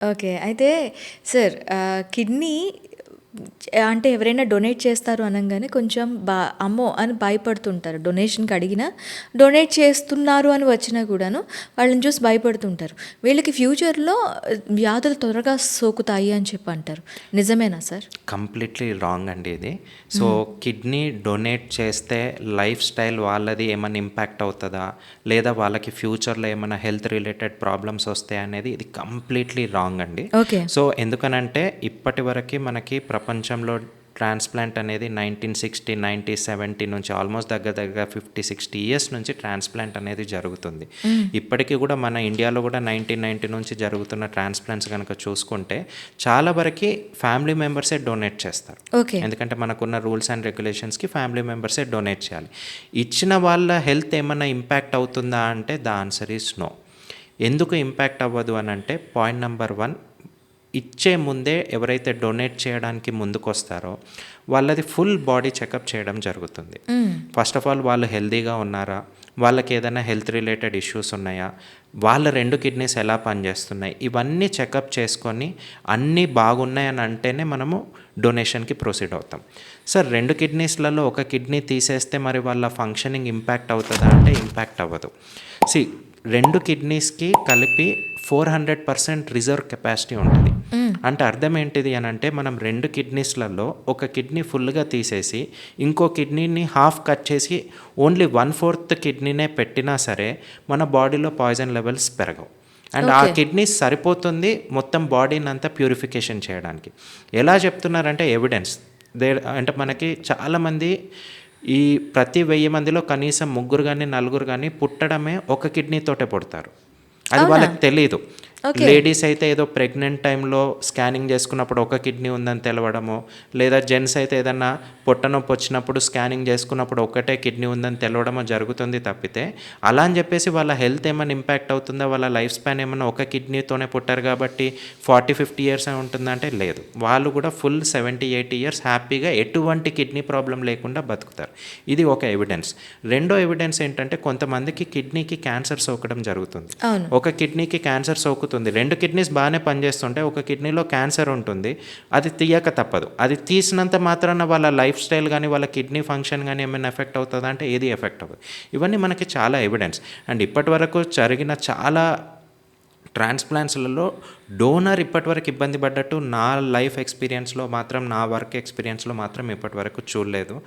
Okay. అయితే sir kidney అంటే ఎవరైనా డొనేట్ చేస్తారు అనంగానే కొంచెం అమ్మో! అని భయపడుతుంటారు. డొనేషన్‌కి అడిగినా, డొనేట్ చేస్తున్నారు అని వచ్చినా కూడాను వాళ్ళని చూసి భయపడుతుంటారు. వీళ్ళకి ఫ్యూచర్‌లో వ్యాధులు త్వరగా సోకుతాయి అని చెప్పి అంటారు. నిజమేనా సార్? కంప్లీట్లీ రాంగ్ అండి ఇది. సో కిడ్నీ డొనేట్ చేస్తే లైఫ్ స్టైల్ వాళ్ళది ఏమైనా ఇంపాక్ట్ అవుతుందా, లేదా వాళ్ళకి ఫ్యూచర్లో ఏమైనా హెల్త్ రిలేటెడ్ ప్రాబ్లమ్స్ వస్తాయి అనేది ఇది కంప్లీట్లీ రాంగ్ అండి. ఓకే. సో ఎందుకనంటే ఇప్పటి వరకు మనకి ప్రపంచంలో ట్రాన్స్ప్లాంట్ అనేది 1960, 1970 నుంచి ఆల్మోస్ట్ దగ్గర దగ్గర 50-60 ఇయర్స్ నుంచి ట్రాన్స్ప్లాంట్ అనేది జరుగుతుంది. ఇప్పటికీ కూడా మన ఇండియాలో కూడా 1990 నుంచి జరుగుతున్న ట్రాన్స్ప్లాంట్స్ కనుక చూసుకుంటే చాలా వరకు ఫ్యామిలీ మెంబర్సే డొనేట్ చేస్తారు. ఓకే. ఎందుకంటే మనకున్న రూల్స్ అండ్ రెగ్యులేషన్స్కి ఫ్యామిలీ మెంబర్సే డొనేట్ చేయాలి. ఇచ్చిన వాళ్ళ హెల్త్ ఏమైనా ఇంపాక్ట్ అవుతుందా అంటే ద ఆన్సర్ ఈస్ నో. ఎందుకు ఇంపాక్ట్ అవ్వదు అని అంటే పాయింట్ నెంబర్ 1, ఇచ్చే ముందే ఎవరైతే డొనేట్ చేయడానికి ముందుకు వస్తారో వాళ్ళది ఫుల్ బాడీ చెకప్ చేయడం జరుగుతుంది. ఫస్ట్ ఆఫ్ ఆల్ వాళ్ళు హెల్తీగా ఉన్నారా, వాళ్ళకి ఏదైనా హెల్త్ రిలేటెడ్ ఇష్యూస్ ఉన్నాయా, వాళ్ళ 2 కిడ్నీస్ ఎలా పనిచేస్తున్నాయి, ఇవన్నీ చెకప్ చేసుకొని అన్నీ బాగున్నాయని అంటేనే మనము డొనేషన్కి ప్రొసీడ్ అవుతాం. సార్ 2 కిడ్నీస్లలో ఒక కిడ్నీ తీసేస్తే మరి వాళ్ళ ఫంక్షనింగ్ ఇంపాక్ట్ అవుతుందా అంటే ఇంపాక్ట్ అవ్వదు. సి 2 కిడ్నీస్కి కలిపి 400% రిజర్వ్ కెపాసిటీ ఉంటుంది. అంటే అర్థం ఏంటిది అని అంటే మనం 2 కిడ్నీస్లలో ఒక కిడ్నీ ఫుల్గా తీసేసి ఇంకో కిడ్నీని హాఫ్ కట్ చేసి ఓన్లీ 1/4 కిడ్నీనే పెట్టినా సరే మన బాడీలో పాయిజన్ లెవెల్స్ పెరగవు. అండ్ ఆ ఓకే. కిడ్నీ సరిపోతుంది మొత్తం బాడీని అంతా ప్యూరిఫికేషన్ చేయడానికి. ఎలా చెప్తున్నారంటే ఎవిడెన్స్ అంటే మనకి చాలామంది ఈ ప్రతి 1000 మందిలో కనీసం 3 కానీ 4 కానీ పుట్టడమే ఒక కిడ్నీతోటే పుడతారు. అది అవునా? వాళ్ళకి తెలీదు. ఓకే. లేడీస్ అయితే ఏదో ప్రెగ్నెంట్ టైంలో స్కానింగ్ చేసుకున్నప్పుడు ఒక కిడ్నీ ఉందని తెలవడమో, లేదా జెంట్స్ అయితే ఏదన్నా పొట్ట నొప్పి వచ్చినప్పుడు స్కానింగ్ చేసుకున్నప్పుడు ఒకటే కిడ్నీ ఉందని తెలవడమో జరుగుతుంది తప్పితే, అలా అని చెప్పేసి వాళ్ళ హెల్త్ ఏమైనా ఇంపాక్ట్ అవుతుందా, వాళ్ళ లైఫ్ స్పాన్ ఏమైనా ఒక కిడ్నీతోనే పుట్టారు కాబట్టి 40-50 ఇయర్స్ అని ఉంటుందంటే లేదు. వాళ్ళు కూడా ఫుల్ 70-80 ఇయర్స్ హ్యాపీగా ఎటువంటి కిడ్నీ ప్రాబ్లం లేకుండా బతుకుతారు. ఇది ఒక ఎవిడెన్స్. రెండో ఎవిడెన్స్ ఏంటంటే కొంతమందికి కిడ్నీకి క్యాన్సర్ సోకడం జరుగుతుంది. అవును. ఒక కిడ్నీకి క్యాన్సర్ సోకుతుంది, 2 కిడ్నీస్ బాగానే పనిచేస్తుంటే ఒక కిడ్నీలో క్యాన్సర్ ఉంటుంది, అది తీయక తప్పదు. అది తీసినంత మాత్రాన వాళ్ళ లైఫ్ స్టైల్ కానీ వాళ్ళ కిడ్నీ ఫంక్షన్ కానీ ఏమైనా ఎఫెక్ట్ అవుతుందా అంటే ఏది ఎఫెక్ట్ అవ్వదు. ఇవన్నీ మనకి చాలా ఎవిడెన్స్. అండ్ ఇప్పటి వరకు జరిగిన చాలా ట్రాన్స్ప్లాంట్స్లలో డోనర్ ఇప్పటివరకు ఇబ్బంది పడ్డట్టు నా లైఫ్ ఎక్స్పీరియన్స్లో మాత్రం, నా వర్క్ ఎక్స్పీరియన్స్లో మాత్రం ఇప్పటివరకు చూడలేదు.